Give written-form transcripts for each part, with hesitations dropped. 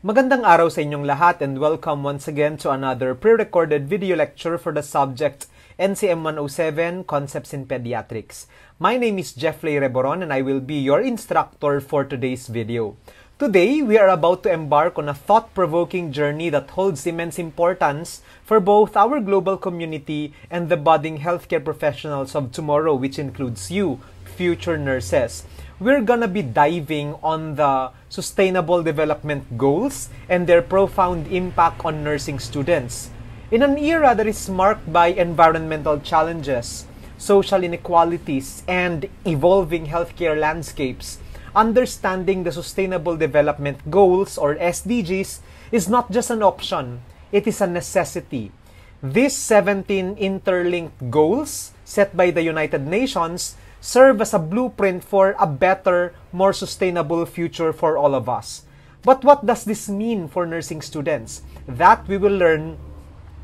Magandang araw sa inyong lahat and welcome once again to another pre-recorded video lecture for the subject NCM 107, Concepts in Pediatrics. My name is Jeffrey Reboron and I will be your instructor for today's video. Today, we are about to embark on a thought-provoking journey that holds immense importance for both our global community and the budding healthcare professionals of tomorrow, which includes you, future nurses. We're gonna be diving on the Sustainable Development Goals and their profound impact on nursing students. In an era that is marked by environmental challenges, social inequalities, and evolving healthcare landscapes, understanding the Sustainable Development Goals, or SDGs, is not just an option, it is a necessity. These 17 interlinked goals set by the United Nations serve as a blueprint for a better, more sustainable future for all of us. But what does this mean for nursing students? That we will learn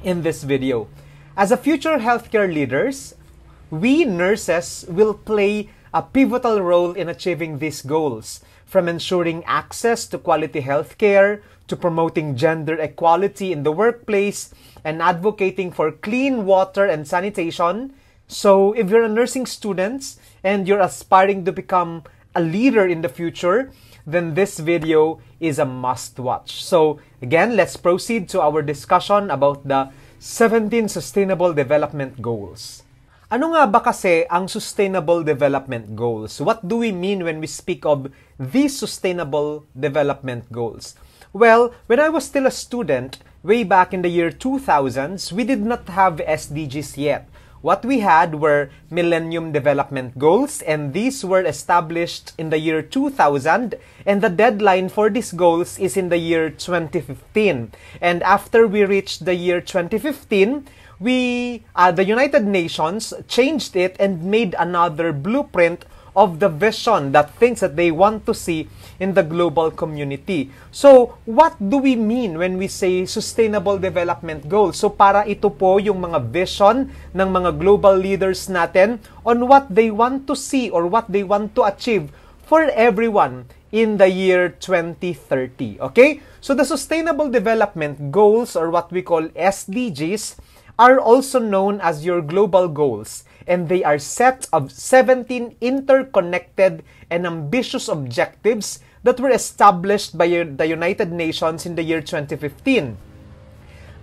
in this video. As a future healthcare leaders, we nurses will play a pivotal role in achieving these goals, from ensuring access to quality healthcare, to promoting gender equality in the workplace, and advocating for clean water and sanitation. So, if you're a nursing student and you're aspiring to become a leader in the future, then this video is a must-watch. So, again, let's proceed to our discussion about the 17 Sustainable Development Goals. Ano nga ba kasi ang Sustainable Development Goals? What do we mean when we speak of these Sustainable Development Goals? Well, when I was still a student, way back in the year 2000s, we did not have SDGs yet. What we had were Millennium Development Goals, and these were established in the year 2000, and the deadline for these goals is in the year 2015. And after we reached the year 2015, the United Nations changed it and made another blueprint of the vision, that things that they want to see in the global community. So, what do we mean when we say Sustainable Development Goals? So, para ito po yung mga vision ng mga global leaders natin on what they want to see or what they want to achieve for everyone in the year 2030. Okay? So, the Sustainable Development Goals, or what we call SDGs, are also known as your global goals, and they are set of 17 interconnected and ambitious objectives that were established by the United Nations in the year 2015.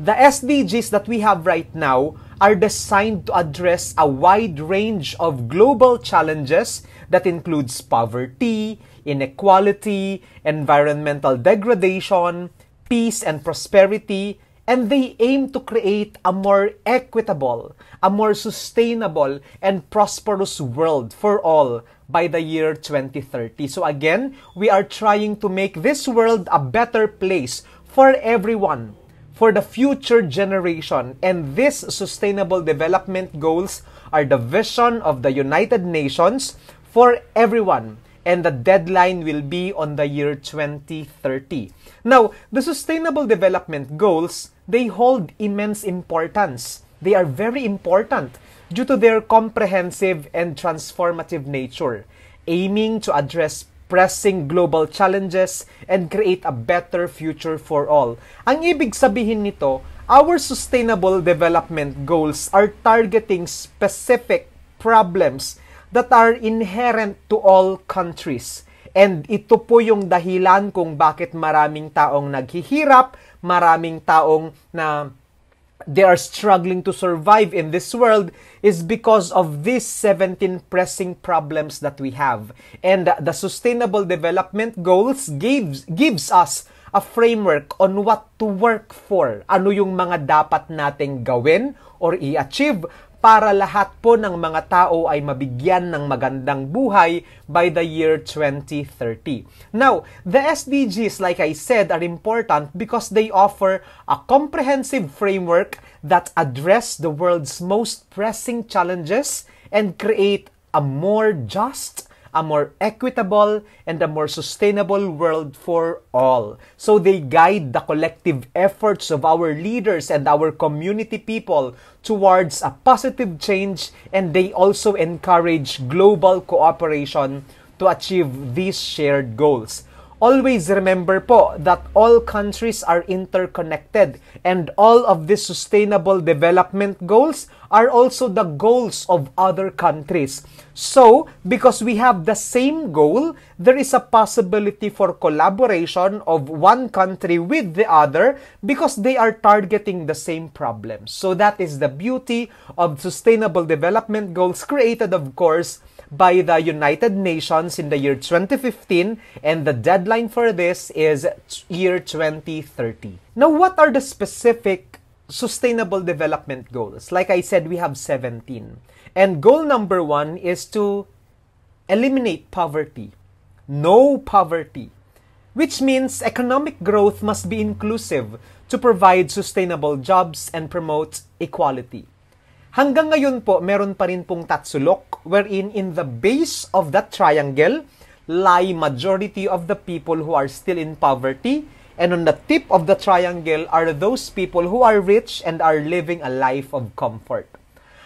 The SDGs that we have right now are designed to address a wide range of global challenges that includes poverty, inequality, environmental degradation, peace and prosperity, and they aim to create a more equitable, a more sustainable, and prosperous world for all by the year 2030. So again, we are trying to make this world a better place for everyone, for the future generation. And these Sustainable Development Goals are the vision of the United Nations for everyone. And the deadline will be on the year 2030. Now, the Sustainable Development Goals, they hold immense importance. They are very important due to their comprehensive and transformative nature, aiming to address pressing global challenges and create a better future for all. Ang ibig sabihin nito, our Sustainable Development Goals are targeting specific problems that are inherent to all countries. And ito po yung dahilan kung bakit maraming taong naghihirap, maraming taong na they are struggling to survive in this world is because of these 17 pressing problems that we have. And the Sustainable Development Goals gives us a framework on what to work for. Ano yung mga dapat nating gawin or i-achieve para lahat po ng mga tao ay mabigyan ng magandang buhay by the year 2030. Now, the SDGs, like I said, are important because they offer a comprehensive framework that address the world's most pressing challenges and create a more just, a more equitable, and a more sustainable world for all. So they guide the collective efforts of our leaders and our community people towards a positive change, and they also encourage global cooperation to achieve these shared goals. Always remember po that all countries are interconnected and all of these sustainable development goals are also the goals of other countries. So, because we have the same goal, there is a possibility for collaboration of one country with the other because they are targeting the same problems. So that is the beauty of sustainable development goals created, of course, by the United Nations in the year 2015, and the deadline for this is year 2030. Now, what are the specific sustainable development goals? Like I said, we have 17. And goal number 1 is to eliminate poverty. No poverty. Which means economic growth must be inclusive to provide sustainable jobs and promote equality. Hanggang ngayon po, meron pa rin pong tatsulok wherein in the base of that triangle lie majority of the people who are still in poverty, and on the tip of the triangle are those people who are rich and are living a life of comfort.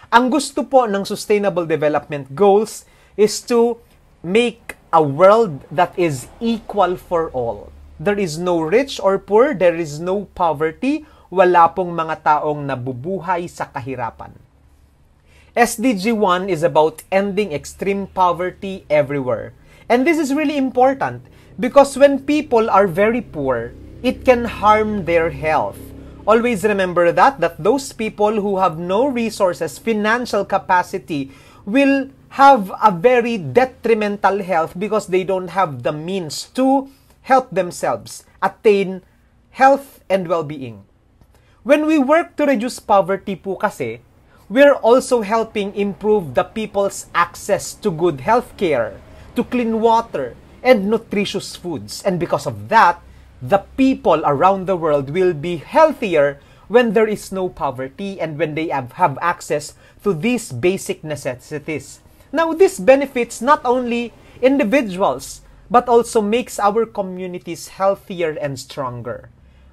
Ang gusto po ng Sustainable Development Goals is to make a world that is equal for all. There is no rich or poor, there is no poverty, wala pong mga taong nabubuhay sa kahirapan. SDG 1 is about ending extreme poverty everywhere. And this is really important because when people are very poor, it can harm their health. Always remember that those people who have no resources, financial capacity, will have a very detrimental health because they don't have the means to help themselves attain health and well-being. When we work to reduce poverty po kasi, we're also helping improve the people's access to good health care, to clean water, and nutritious foods. And because of that, the people around the world will be healthier when there is no poverty and when they have access to these basic necessities. Now, this benefits not only individuals, but also makes our communities healthier and stronger.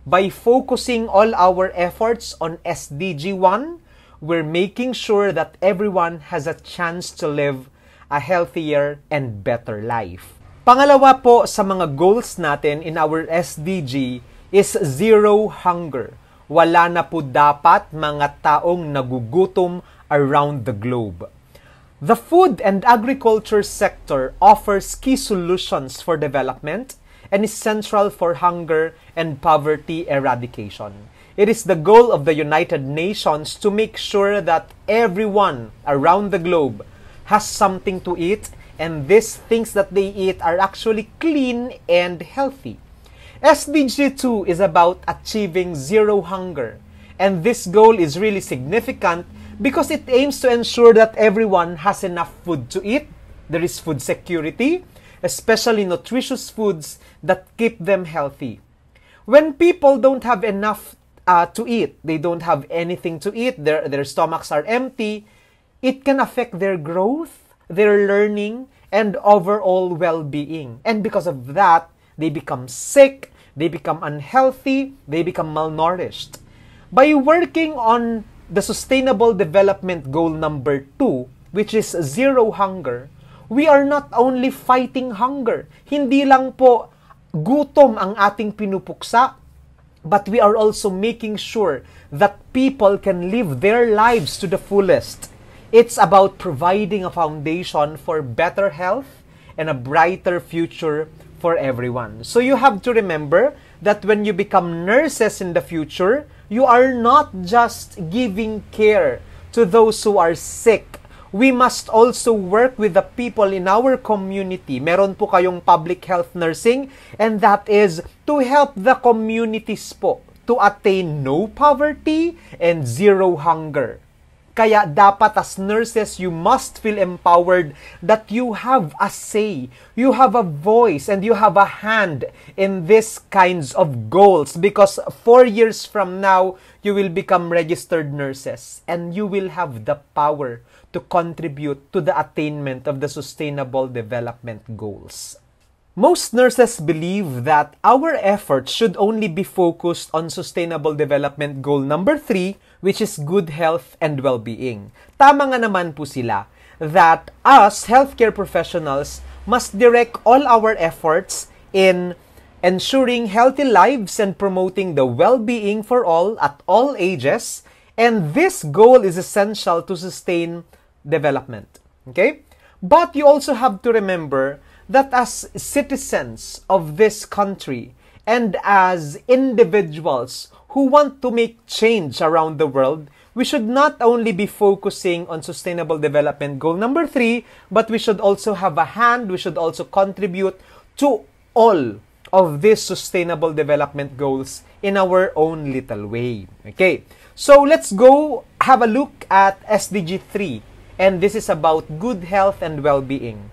By focusing all our efforts on SDG 1, we're making sure that everyone has a chance to live a healthier and better life. Pangalawa po sa mga goals natin in our SDG is zero hunger. Wala na po dapat mga taong nagugutom around the globe. The food and agriculture sector offers key solutions for development and is central for hunger and poverty eradication. It is the goal of the United Nations to make sure that everyone around the globe has something to eat, and these things that they eat are actually clean and healthy. SDG 2 is about achieving zero hunger, and this goal is really significant because it aims to ensure that everyone has enough food to eat. There is food security, especially nutritious foods that keep them healthy. When people don't have enough to eat, they don't have anything to eat, their stomachs are empty, it can affect their growth, their learning, and overall well-being. And because of that, they become sick, they become unhealthy, they become malnourished. By working on the Sustainable Development Goal number 2, which is zero hunger, we are not only fighting hunger. Hindi lang po gutom ang ating pinupuksa, but we are also making sure that people can live their lives to the fullest. It's about providing a foundation for better health and a brighter future for everyone. So you have to remember that when you become nurses in the future, you are not just giving care to those who are sick. We must also work with the people in our community. Meron po kayong public health nursing, and that is to help the communities po to attain no poverty and zero hunger. Kaya dapat as nurses, you must feel empowered that you have a say, you have a voice, and you have a hand in these kinds of goals. Because 4 years from now, you will become registered nurses and you will have the power to contribute to the attainment of the Sustainable Development Goals. Most nurses believe that our efforts should only be focused on Sustainable Development Goal number 3, which is good health and well-being. Tama nga naman po sila that us healthcare professionals must direct all our efforts in ensuring healthy lives and promoting the well-being for all at all ages, and this goal is essential to sustain development. Okay? But you also have to remember that as citizens of this country and as individuals who want to make change around the world, we should not only be focusing on Sustainable Development Goal number 3, but we should also have a hand, we should also contribute to all of these Sustainable Development Goals in our own little way. Okay, so let's go have a look at SDG 3, and this is about good health and well-being.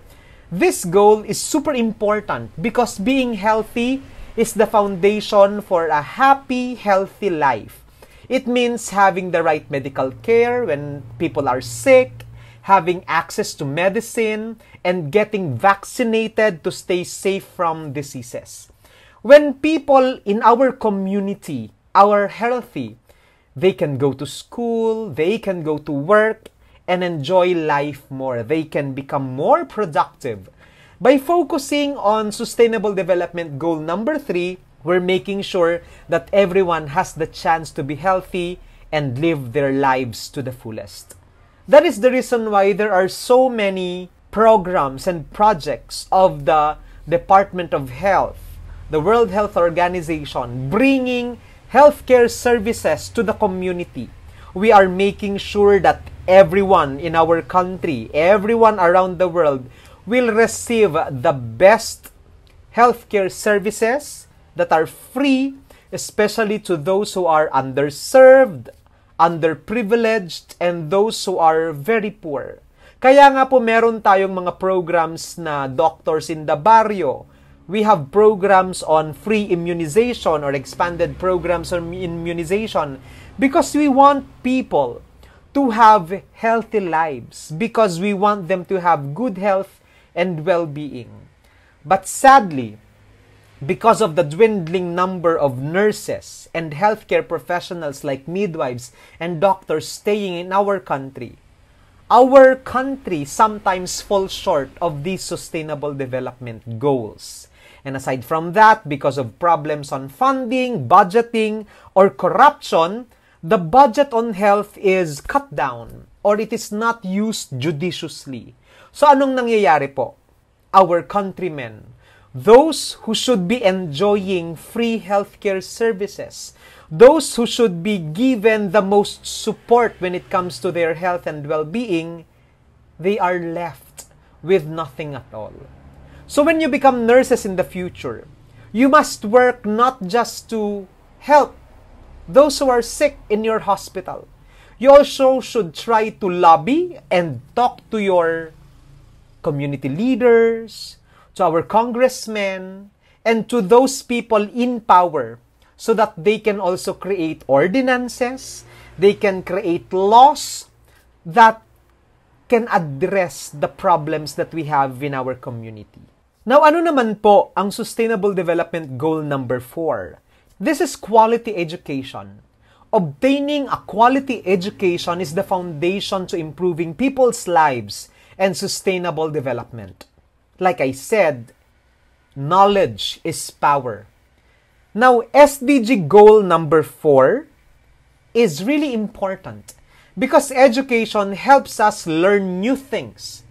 This goal is super important because being healthy is the foundation for a happy, healthy life. It means having the right medical care when people are sick, having access to medicine, and getting vaccinated to stay safe from diseases. When people in our community are healthy, they can go to school, they can go to work, and enjoy life more. They can become more productive. By focusing on Sustainable Development Goal number 3, we're making sure that everyone has the chance to be healthy and live their lives to the fullest. That is the reason why there are so many programs and projects of the Department of Health, the World Health Organization, bringing healthcare services to the community. We are making sure that everyone in our country, everyone around the world, will receive the best healthcare services that are free, especially to those who are underserved, underprivileged, and those who are very poor. Kaya nga po meron tayong mga programs na Doctors in the Barrio. We have programs on free immunization or expanded programs on immunization because we want people to have healthy lives, because we want them to have good health and well-being. But sadly, because of the dwindling number of nurses and healthcare professionals like midwives and doctors staying in our country sometimes falls short of these sustainable development goals. And aside from that, because of problems on funding, budgeting, or corruption, the budget on health is cut down or it is not used judiciously. So anong nangyayari po? Our countrymen, those who should be enjoying free healthcare services, those who should be given the most support when it comes to their health and well-being, they are left with nothing at all. So when you become nurses in the future, you must work not just to help those who are sick in your hospital. You also should try to lobby and talk to your community leaders, to our congressmen, and to those people in power so that they can also create ordinances, they can create laws that can address the problems that we have in our community. Now, ano naman po ang Sustainable Development Goal number 4? This is quality education. Obtaining a quality education is the foundation to improving people's lives and sustainable development. Like I said, knowledge is power. Now, SDG goal number 4 is really important because education helps us learn new things.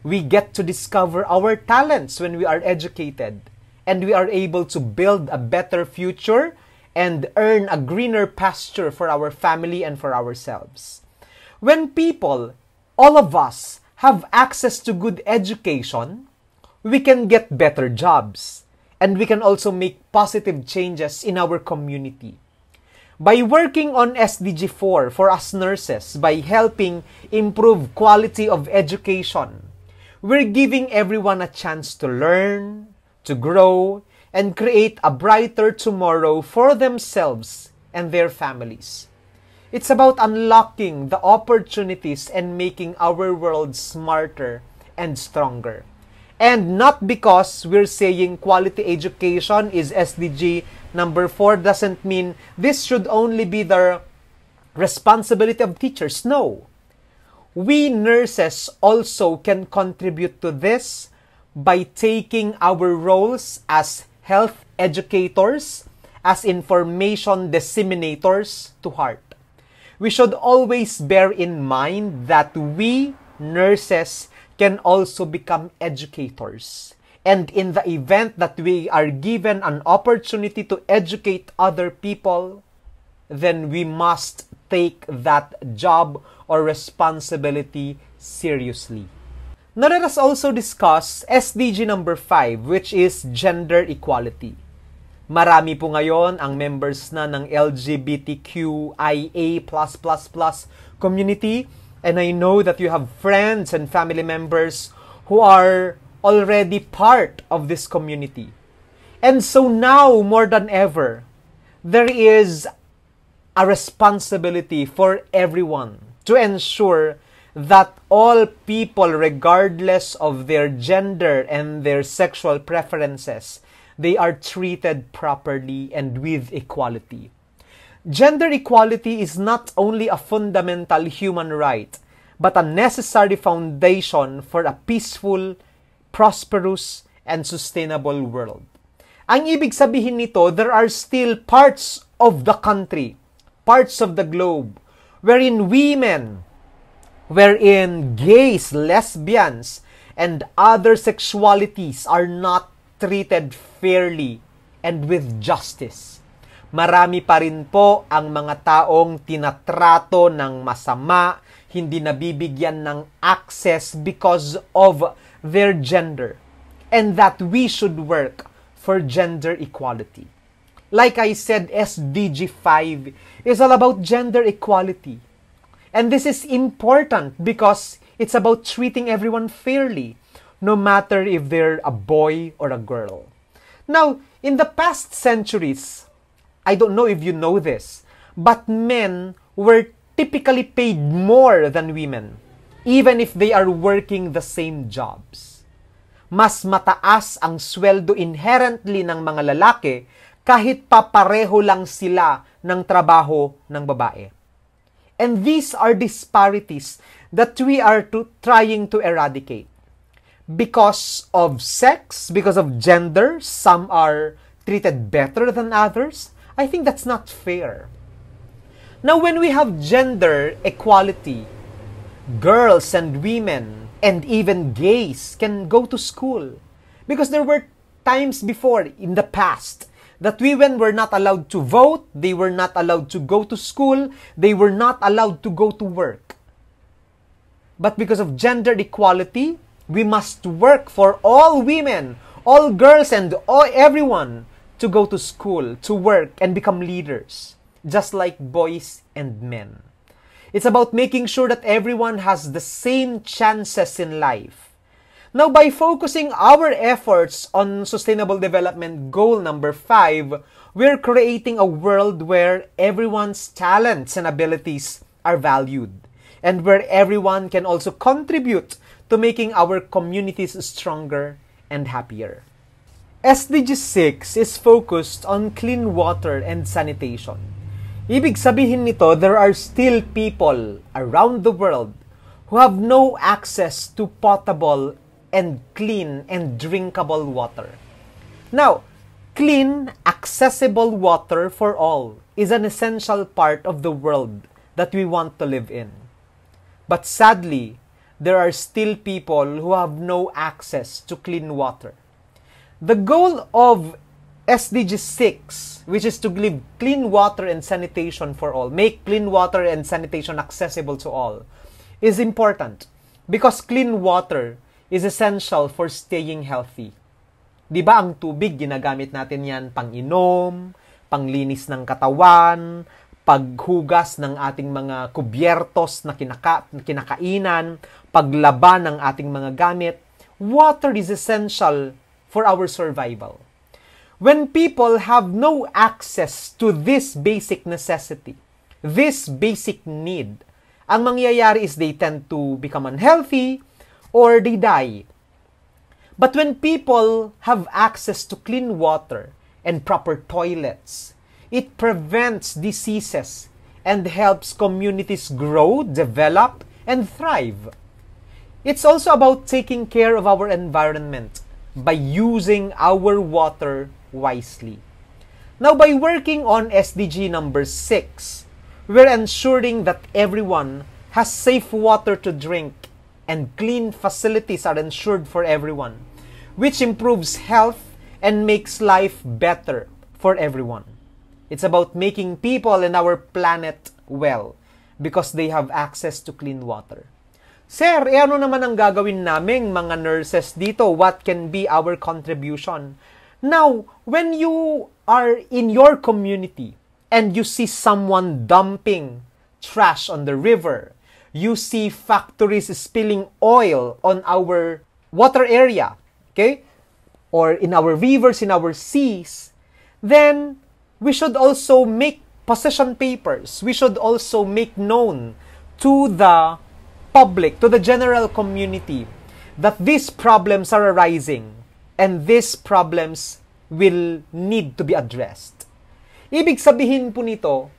We get to discover our talents when we are educated, and we are able to build a better future and earn a greener pasture for our family and for ourselves. When people, all of us, have access to good education, we can get better jobs, and we can also make positive changes in our community. By working on SDG 4 for us nurses, by helping improve quality of education, we're giving everyone a chance to learn, to grow, and create a brighter tomorrow for themselves and their families. It's about unlocking the opportunities and making our world smarter and stronger. And not because we're saying quality education is SDG number 4 doesn't mean this should only be the responsibility of teachers. No. We nurses also can contribute to this by taking our roles as health educators as information disseminators to heart. We should always bear in mind that we, nurses, can also become educators. And in the event that we are given an opportunity to educate other people, then we must take that job or responsibility seriously. Now let us also discuss SDG number 5, which is gender equality. Marami po ngayon ang members na ng LGBTQIA++ community, and I know that you have friends and family members who are already part of this community. And so now, more than ever, there is a responsibility for everyone to ensure that all people, regardless of their gender and their sexual preferences, they are treated properly and with equality. Gender equality is not only a fundamental human right, but a necessary foundation for a peaceful, prosperous, and sustainable world. Ang ibig sabihin nito, there are still parts of the country, parts of the globe, wherein women, wherein gays, lesbians, and other sexualities are not treated fairly and with justice. Marami pa rin po ang mga taong tinatrato ng masama, hindi nabibigyan ng access because of their gender, and that we should work for gender equality. Like I said, SDG 5 is all about gender equality. And this is important because it's about treating everyone fairly, no matter if they're a boy or a girl. Now, in the past centuries, I don't know if you know this, but men were typically paid more than women, even if they are working the same jobs. Mas mataas ang sweldo inherently ng mga lalaki kahit papareho lang sila ng trabaho ng babae. And these are disparities that we are trying to eradicate. Because of sex, because of gender, some are treated better than others. I think that's not fair. Now, when we have gender equality, girls and women and even gays can go to school. Because there were times before in the past that women were not allowed to vote, they were not allowed to go to school, they were not allowed to go to work. But because of gender equality, we must work for all women, all girls, and everyone to go to school, to work, and become leaders, just like boys and men. It's about making sure that everyone has the same chances in life. Now, by focusing our efforts on Sustainable Development Goal number 5, we're creating a world where everyone's talents and abilities are valued, and where everyone can also contribute to making our communities stronger and happier. SDG 6 is focused on clean water and sanitation. Ibig sabihin nito, there are still people around the world who have no access to potable and clean and drinkable water. Now, clean, accessible water for all is an essential part of the world that we want to live in. But sadly, there are still people who have no access to clean water. The goal of SDG 6, which is to give clean water and sanitation for all, make clean water and sanitation accessible to all, is important because clean water is essential for staying healthy. Di ba ang tubig, ginagamit natin yan pang-inom, panglinis ng katawan, paghugas ng ating mga kubyertos na kinakainan, paglaba ng ating mga gamit. Water is essential for our survival. When people have no access to this basic necessity, this basic need, ang mangyayari is they tend to become unhealthy or they die. But when people have access to clean water and proper toilets, it prevents diseases and helps communities grow, develop, and thrive. It's also about taking care of our environment by using our water wisely. Now, by working on SDG number 6, we're ensuring that everyone has safe water to drink and clean facilities are ensured for everyone, which improves health and makes life better for everyone. It's about making people in our planet well because they have access to clean water. Sir, ano naman ang gagawin naming mga nurses dito? What can be our contribution? Now, when you are in your community and you see someone dumping trash on the river, you see factories spilling oil on our water area, okay? Or in our rivers, in our seas, then we should also make position papers. We should also make known to the public, to the general community, that these problems are arising and these problems will need to be addressed. Ibig sabihin po nito,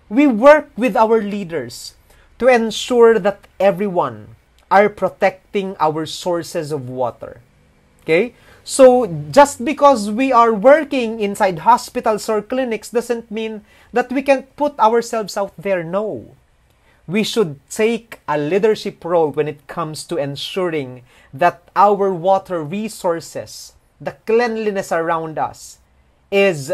we work with our leaders to ensure that everyone are protecting our sources of water. Okay? So, just because we are working inside hospitals or clinics doesn't mean that we can put ourselves out there. No. We should take a leadership role when it comes to ensuring that our water resources, the cleanliness around us, is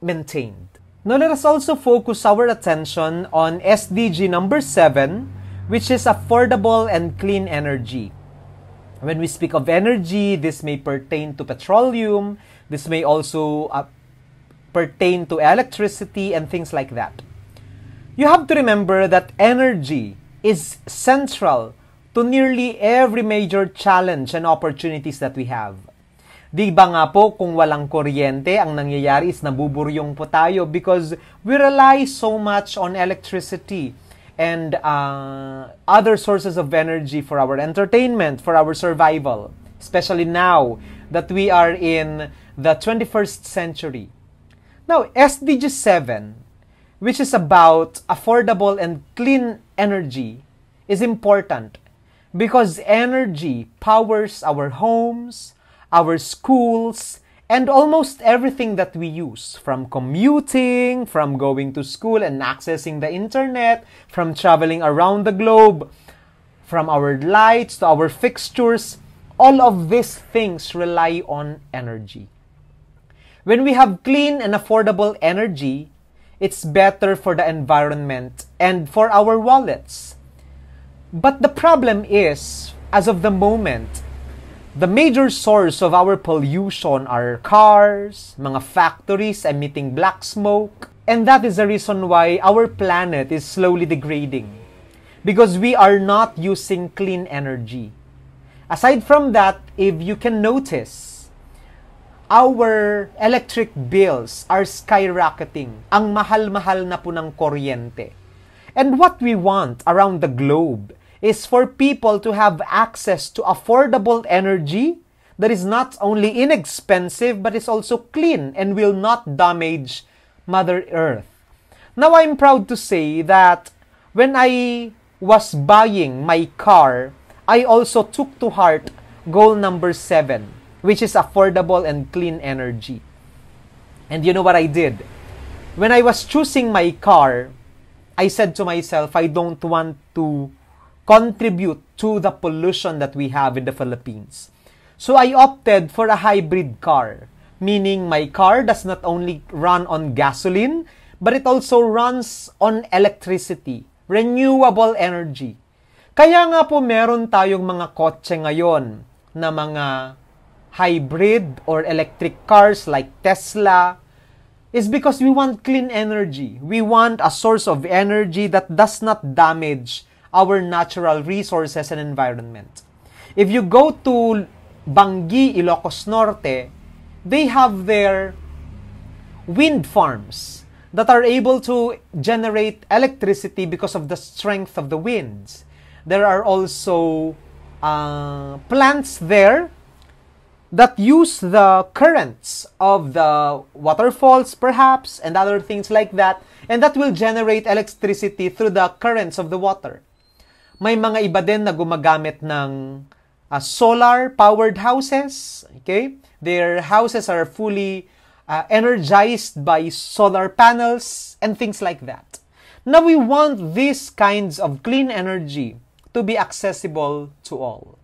maintained. Now, let us also focus our attention on SDG number 7, which is affordable and clean energy. When we speak of energy, this may pertain to petroleum, this may also pertain to electricity and things like that. You have to remember that energy is central to nearly every major challenge and opportunities that we have. Di ba nga po, kung walang kuryente, ang nangyayari is nabuburyong po tayo because we rely so much on electricity and other sources of energy for our entertainment, for our survival, especially now that we are in the 21st century. Now, SDG 7, which is about affordable and clean energy, is important because energy powers our homes, our schools, and almost everything that we use, from commuting, from going to school and accessing the internet, from traveling around the globe, from our lights to our fixtures, all of these things rely on energy. When we have clean and affordable energy, it's better for the environment and for our wallets. But the problem is, as of the moment, the major source of our pollution are cars, mga factories emitting black smoke, and that is the reason why our planet is slowly degrading. Because we are not using clean energy. Aside from that, if you can notice, our electric bills are skyrocketing. Ang mahal-mahal na po ng kuryente. And what we want around the globe is for people to have access to affordable energy that is not only inexpensive but is also clean and will not damage Mother Earth. Now, I'm proud to say that when I was buying my car, I also took to heart goal number 7, which is affordable and clean energy. And you know what I did? When I was choosing my car, I said to myself, I don't want to contribute to the pollution that we have in the Philippines. So I opted for a hybrid car, meaning my car does not only run on gasoline, but it also runs on electricity, renewable energy. Kaya nga po meron tayong mga kotse ngayon na mga hybrid or electric cars like Tesla, is because we want clean energy. We want a source of energy that does not damage our natural resources and environment. If you go to Bangi, Ilocos Norte, they have their wind farms that are able to generate electricity because of the strength of the winds. There are also plants there that use the currents of the waterfalls, perhaps, and other things like that, and that will generate electricity through the currents of the water. May mga iba din na gumagamit ng solar-powered houses. Okay? Their houses are fully energized by solar panels and things like that. Now, we want these kinds of clean energy to be accessible to all.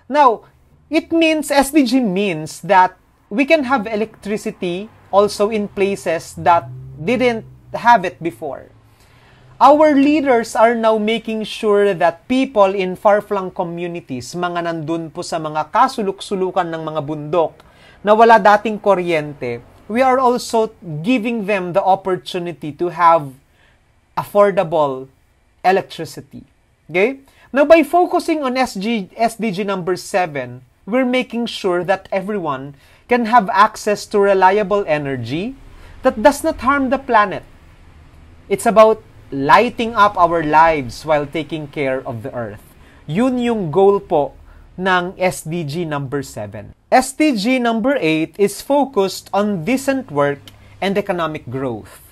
Now, SDG means that we can have electricity also in places that didn't have it before. Our leaders are now making sure that people in far-flung communities, mga nandun po sa mga kasuluk-sulukan ng mga bundok, na wala dating kuryente, we are also giving them the opportunity to have affordable electricity. Okay? Now, by focusing on SDG number 7, we're making sure that everyone can have access to reliable energy that does not harm the planet. It's about lighting up our lives while taking care of the earth. Yun yung goal po ng SDG number 7. SDG number 8 is focused on decent work and economic growth.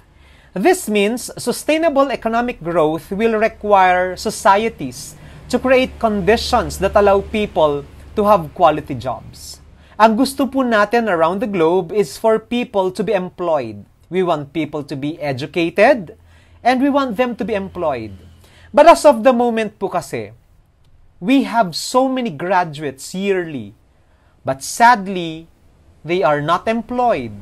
This means sustainable economic growth will require societies to create conditions that allow people to have quality jobs. Ang gusto po natin around the globe is for people to be employed. We want people to be educated, and we want them to be employed. But as of the moment po kasi, we have so many graduates yearly, but sadly, they are not employed.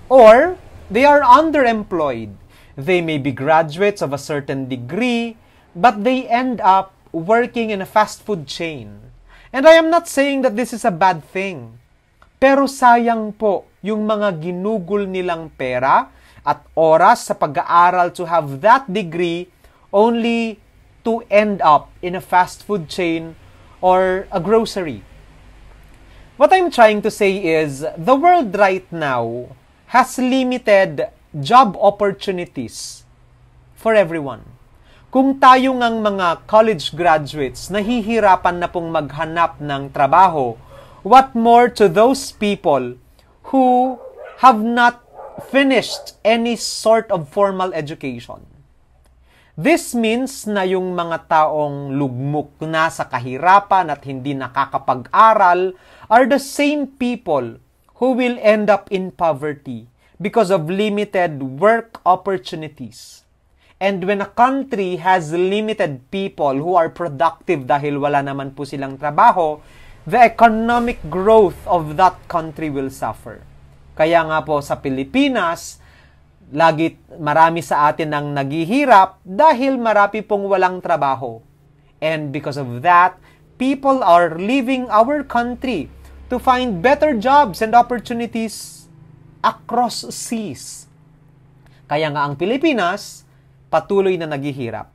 Or, they are underemployed. They may be graduates of a certain degree, but they end up working in a fast food chain. And I am not saying that this is a bad thing. Pero sayang po yung mga ginugol nilang pera at oras sa pag-aaral to have that degree only to end up in a fast food chain or a grocery. What I'm trying to say is, the world right now has limited job opportunities for everyone. Kung tayo ngang mga college graduates nahihirapan na pong maghanap ng trabaho, what more to those people who have not finished any sort of formal education? This means na yung mga taong lugmok na sa kahirapan at hindi nakakapag-aral are the same people who will end up in poverty because of limited work opportunities. And when a country has limited people who are productive dahil wala naman po silang trabaho, the economic growth of that country will suffer. Kaya nga po sa Pilipinas, marami sa atin ang naghihirap dahil marami pong walang trabaho. And because of that, people are leaving our country to find better jobs and opportunities across seas. Kaya nga ang Pilipinas, patuloy na naghihirap.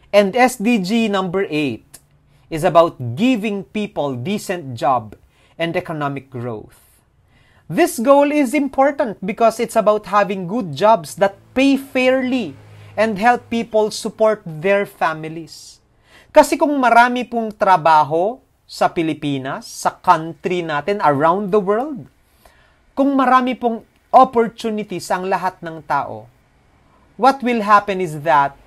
And SDG number 8 is about giving people decent job and economic growth. This goal is important because it's about having good jobs that pay fairly and help people support their families. Kasi kung marami pong trabaho sa Pilipinas, sa country natin, around the world, kung marami pong opportunities ang lahat ng tao, what will happen is that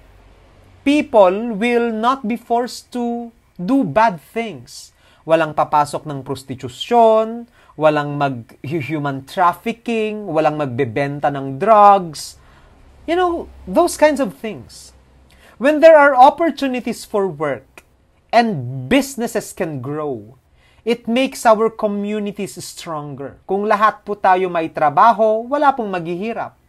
people will not be forced to do bad things. Walang papasok ng prostitusyon, walang mag-human trafficking, walang magbebenta ng drugs. You know, those kinds of things. When there are opportunities for work and businesses can grow, it makes our communities stronger. Kung lahat po tayo may trabaho, wala pong maghihirap.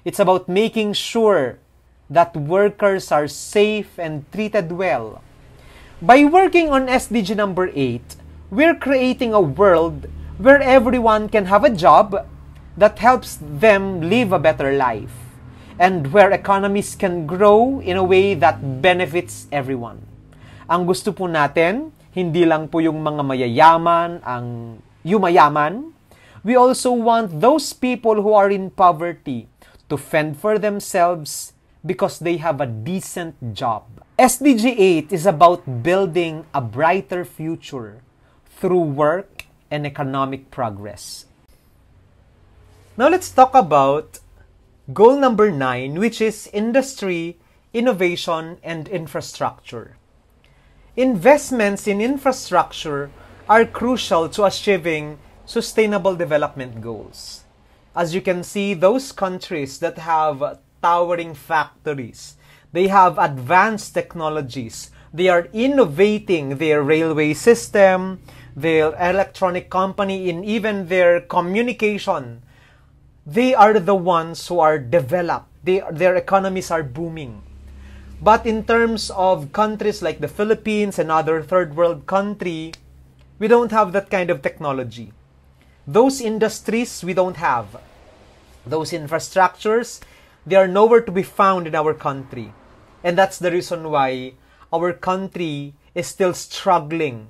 It's about making sure that workers are safe and treated well. By working on SDG number 8, we're creating a world where everyone can have a job that helps them live a better life, and where economies can grow in a way that benefits everyone. Ang gusto po natin, hindi lang po yung mga mayayaman ang yumayaman. We also want those people who are in poverty to fend for themselves because they have a decent job. SDG 8 is about building a brighter future through work and economic progress. Now let's talk about goal number 9, which is industry, innovation, and infrastructure. investments in infrastructure are crucial to achieving sustainable development goals. As you can see, those countries that have towering factories, they have advanced technologies, they are innovating their railway system, their electronic company, and even their communication. They are the ones who are developed. Their economies are booming. But in terms of countries like the Philippines and other third world country, we don't have that kind of technology. Those industries we don't have. Those infrastructures, they are nowhere to be found in our country. And that's the reason why our country is still struggling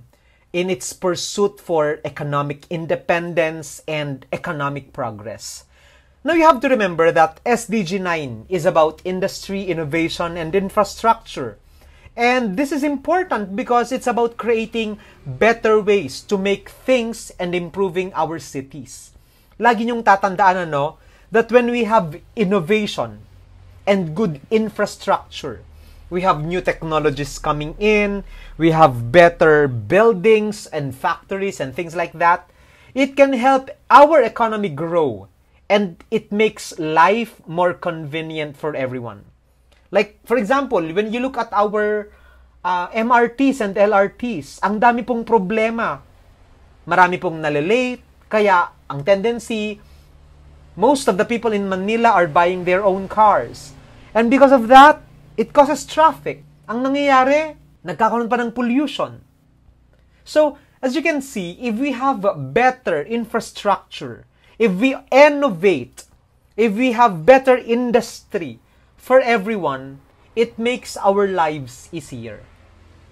in its pursuit for economic independence and economic progress. Now you have to remember that SDG 9 is about industry, innovation, and infrastructure. And this is important because it's about creating better ways to make things and improving our cities. Lagi niyong tatandaan that when we have innovation and good infrastructure, we have new technologies coming in, we have better buildings and factories and things like that, it can help our economy grow and it makes life more convenient for everyone. Like, for example, when you look at our MRTs and LRTs, ang dami pong problema. Marami pong nalilate, kaya ang tendency, most of the people in Manila are buying their own cars. And because of that, it causes traffic. Ang nangyayari, nagkakaroon pa ng pollution. So, as you can see, if we have better infrastructure, if we innovate, if we have better industry for everyone, it makes our lives easier.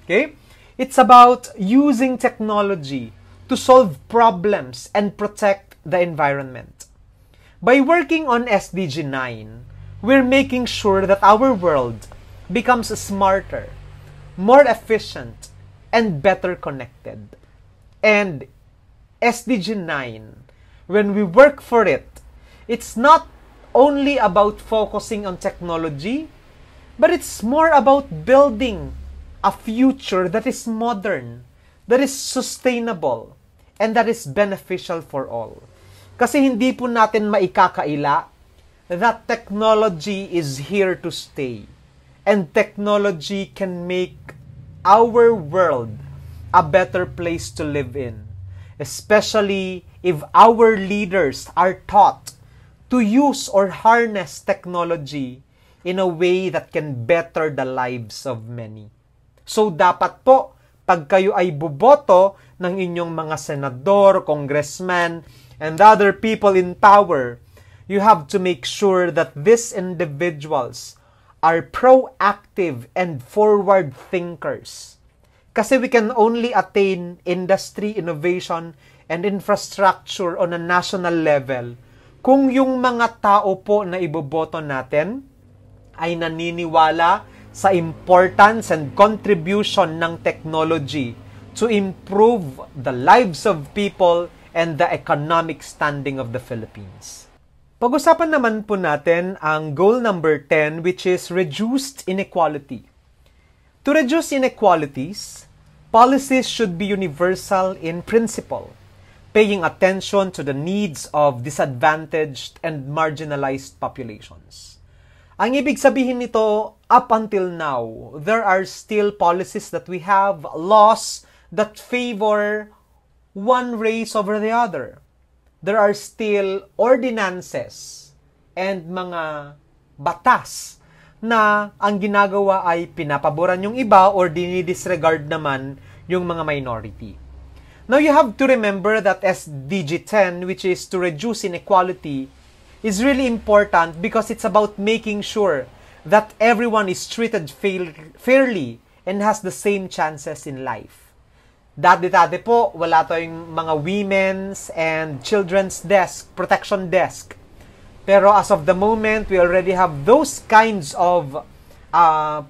Okay? It's about using technology to solve problems and protect the environment. By working on SDG 9, we're making sure that our world becomes smarter, more efficient, and better connected. And SDG 9, when we work for it, it's not only about focusing on technology, but it's more about building a future that is modern, that is sustainable, and that is beneficial for all. Kasi hindi po natin maikakaila that technology is here to stay. And technology can make our world a better place to live in. Especially if our leaders are taught to use or harness technology in a way that can better the lives of many. So dapat po, pag kayo ay buboto ng inyong mga senador, congressman, and other people in power, you have to make sure that these individuals are proactive and forward thinkers. Kasi we can only attain industry, innovation, and infrastructure on a national level kung yung mga tao po na iboboto natin ay naniniwala sa importance and contribution ng technology to improve the lives of people and the economic standing of the Philippines. Pag-usapan naman po natin ang goal number 10, which is reduced inequality. To reduce inequalities, policies should be universal in principle, paying attention to the needs of disadvantaged and marginalized populations. Ang ibig sabihin nito, up until now, there are still policies that we have, laws that favor one race over the other. There are still ordinances and mga batas na ang ginagawa ay pinapaboran yung iba or dinidisregard naman yung mga minority. Now you have to remember that SDG 10, which is to reduce inequality, is really important because it's about making sure that everyone is treated fairly and has the same chances in life. Dati po, wala tayong mga women's and children's desk, protection desk. Pero as of the moment, we already have those kinds of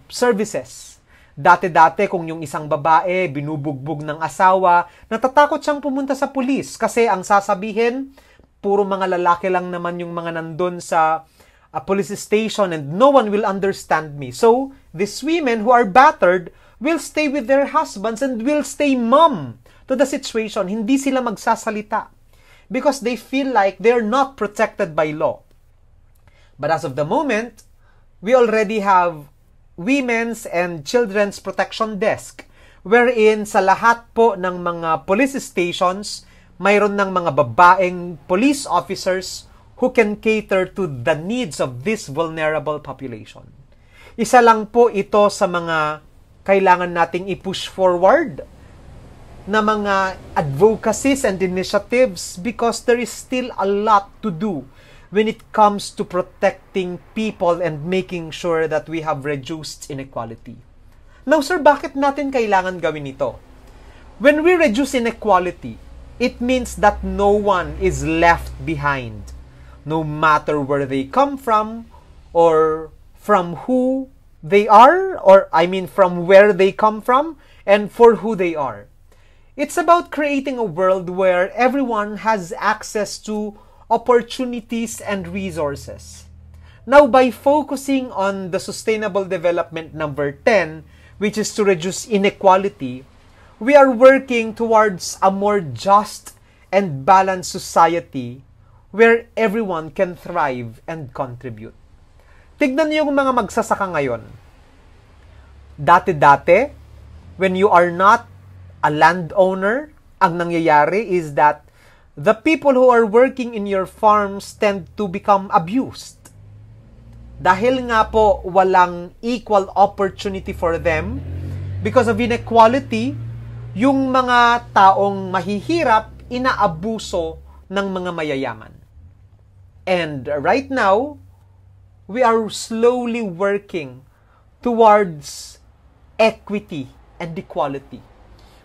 services. Dati kung yung isang babae, binubugbog ng asawa, natatakot siyang pumunta sa pulis kasi ang sasabihin, puro mga lalaki lang naman yung mga nandun sa police station and no one will understand me. So, these women who are battered will stay with their husbands and will stay mum to the situation. Hindi sila magsasalita because they feel like they're not protected by law. But as of the moment, we already have Women's and Children's Protection Desk wherein sa lahat po ng mga police stations, mayroon ng mga babaeng police officers who can cater to the needs of this vulnerable population. Isa lang po ito sa mga kailangan nating i-push forward na mga advocacies and initiatives because there is still a lot to do when it comes to protecting people and making sure that we have reduced inequality. Now, sir, bakit natin kailangan gawin ito? When we reduce inequality, it means that no one is left behind, no matter where they come from or from who they are, or I mean from where they come from and for who they are. It's about creating a world where everyone has access to opportunities and resources. Now, by focusing on the Sustainable Development number 10, which is to reduce inequality, we are working towards a more just and balanced society where everyone can thrive and contribute. Tignan niyo yung mga magsasaka ngayon. Dati-dati, when you are not a landowner, ang nangyayari is that the people who are working in your farms tend to become abused. Dahil nga po walang equal opportunity for them, because of inequality, yung mga taong mahihirap, inaabuso ng mga mayayaman. And right now, we are slowly working towards equity and equality.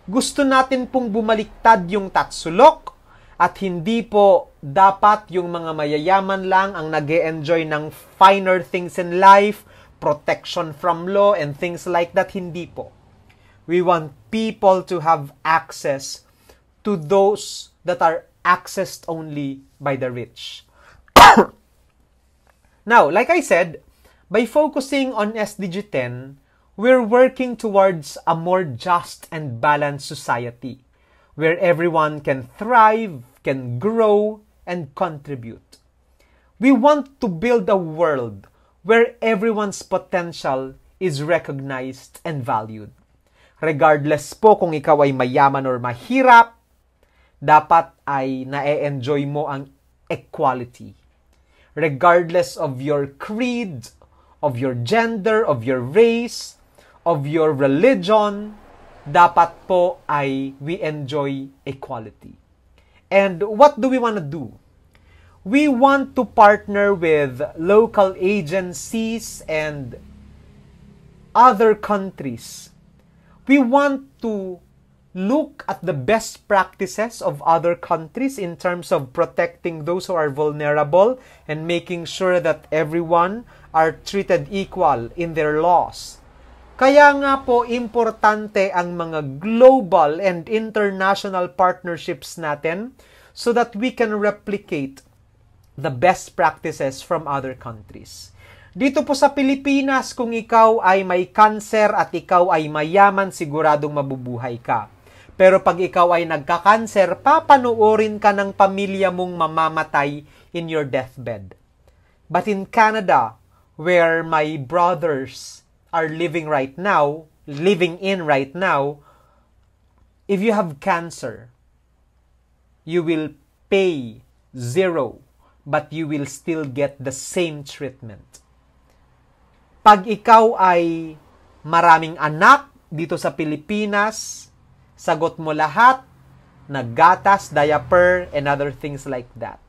Gusto natin pong bumaliktad yung tatsulok at hindi po dapat yung mga mayayaman lang ang nag-e-enjoy ng finer things in life, protection from law, and things like that. Hindi po. We want people to have access to those that are accessed only by the rich. Now, like I said, by focusing on SDG 10, we're working towards a more just and balanced society where everyone can thrive, can grow, and contribute. We want to build a world where everyone's potential is recognized and valued. Regardless po kung ikaw ay mayaman or mahirap, dapat ay na-enjoy mo ang equality. Regardless of your creed, of your gender, of your race, of your religion, dapat po ay we enjoy equality. And what do we want to do? We want to partner with local agencies and other countries. We want to look at the best practices of other countries in terms of protecting those who are vulnerable and making sure that everyone are treated equal in their laws. Kaya nga po importante ang mga global and international partnerships natin so that we can replicate the best practices from other countries. Dito po sa Pilipinas, kung ikaw ay may cancer at ikaw ay mayaman, siguradong mabubuhay ka. Pero pag ikaw ay nagka-cancer, papanuorin ka ng pamilya mong mamamatay in your deathbed. But in Canada, where my brothers are living right now, if you have cancer, you will pay zero, but you will still get the same treatment. Pag ikaw ay maraming anak dito sa Pilipinas, sagot mo lahat, naggatas, diaper, and other things like that.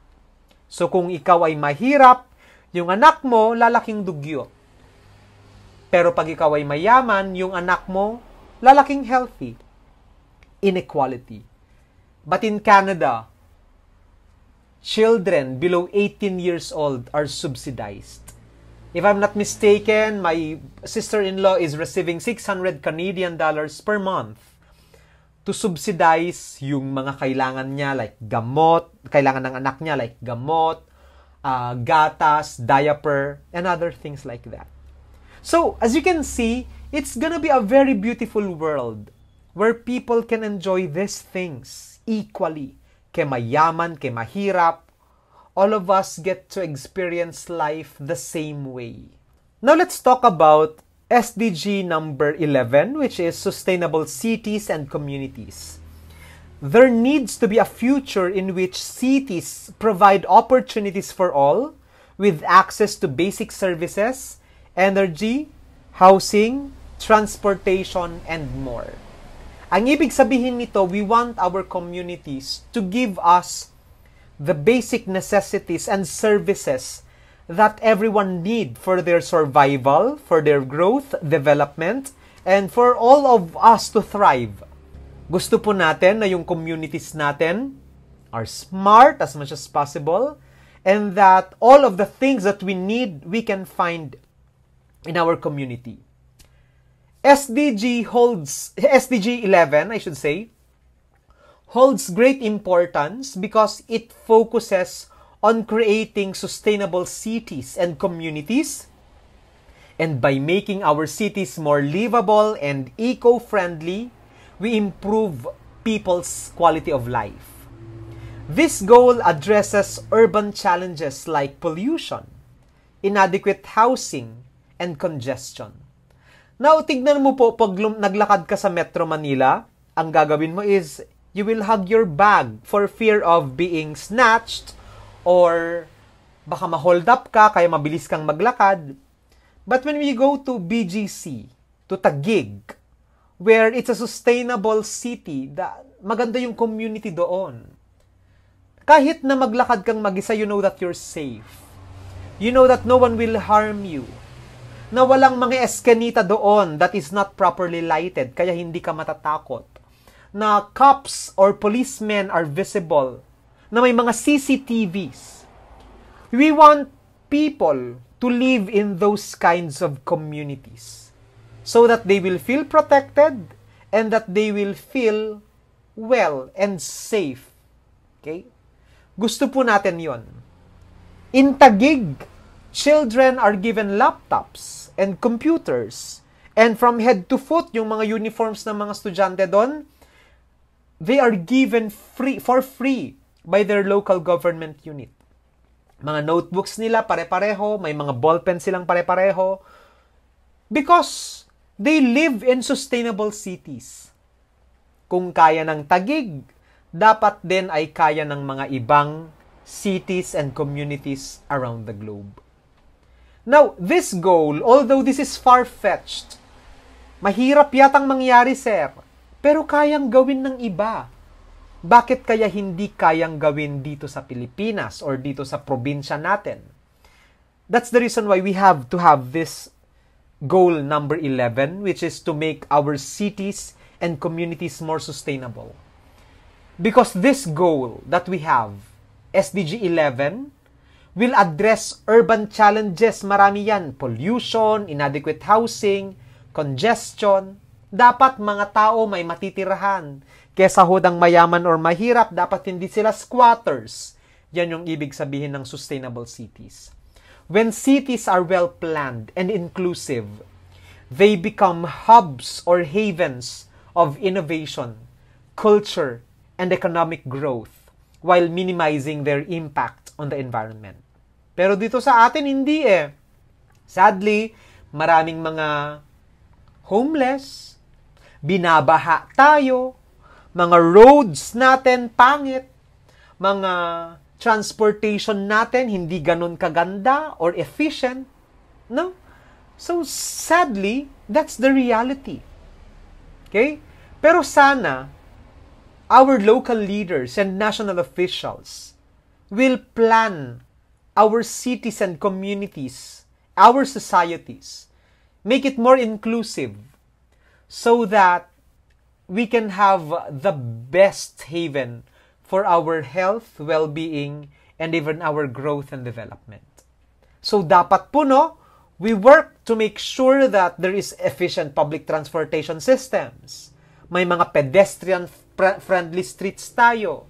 So kung ikaw ay mahirap, yung anak mo lalaking dugyot. Pero pag ikaw ay mayaman, yung anak mo lalaking healthy. Inequality. But in Canada, children below 18 years old are subsidized. If I'm not mistaken, my sister-in-law is receiving $600 Canadian per month to subsidize yung mga kailangan niya like gamot, kailangan ng anak niya like gamot, gatas, diaper, and other things like that. So, as you can see, it's gonna be a very beautiful world where people can enjoy these things equally. Kay mayaman, kay mahirap, all of us get to experience life the same way. Now, let's talk about SDG number 11, which is Sustainable Cities and Communities. There needs to be a future in which cities provide opportunities for all with access to basic services, energy, housing, transportation, and more. Ang ibig sabihin nito, we want our communities to give us the basic necessities and services that everyone need for their survival, for their growth, development, and for all of us to thrive. Gusto po natin na yung communities natin are smart as much as possible, and that all of the things that we need, we can find in our community. SDG 11, I should say, holds great importance because it focuses on creating sustainable cities and communities, and by making our cities more livable and eco-friendly, we improve people's quality of life. This goal addresses urban challenges like pollution, inadequate housing, and congestion. Now, tignan mo po, pag naglakad ka sa Metro Manila, ang gagawin mo is, you will hug your bag for fear of being snatched, or baka ma-hold up ka, kaya mabilis kang maglakad. But when we go to BGC, to Taguig, where it's a sustainable city, maganda yung community doon. Kahit na maglakad kang mag-isa, you know that you're safe. You know that no one will harm you. Na walang mga eskanita doon that is not properly lighted, kaya hindi ka matatakot. Na cops or policemen are visible, na may mga CCTVs. We want people to live in those kinds of communities so that they will feel protected and that they will feel well and safe. Okay? Gusto po natin yon. In Taguig, children are given laptops and computers, and from head to foot, yung mga uniforms ng mga estudyante doon, they are given for free by their local government unit. Mga notebooks nila pare-pareho, may mga ballpen silang pare-pareho, because they live in sustainable cities. Kung kaya ng Taguig, dapat din ay kaya ng mga ibang cities and communities around the globe. Now, this goal, although this is far-fetched, mahirap yatang mangyari, sir, pero kayang gawin ng iba. Bakit kaya hindi kayang gawin dito sa Pilipinas or dito sa probinsya natin? That's the reason why we have to have this goal number 11, which is to make our cities and communities more sustainable. Because this goal that we have, SDG 11, will address urban challenges. Marami yan. Pollution, inadequate housing, congestion. Dapat mga tao may matitirahan. Kesa hodang mayaman or mahirap, dapat hindi sila squatters. Yan yung ibig sabihin ng sustainable cities. When cities are well-planned and inclusive, they become hubs or havens of innovation, culture, and economic growth while minimizing their impact on the environment. Pero dito sa atin, hindi eh. Sadly, maraming mga homeless, binabaha tayo, mga roads natin pangit, mga transportation natin hindi ganun kaganda or efficient, no? So sadly, that's the reality. Okay? Pero sana our local leaders and national officials will plan our cities and communities, our societies, make it more inclusive so that we can have the best haven for our health, well-being, and even our growth and development. So dapat po, no, we work to make sure that there is efficient public transportation systems. May mga pedestrian-friendly streets tayo.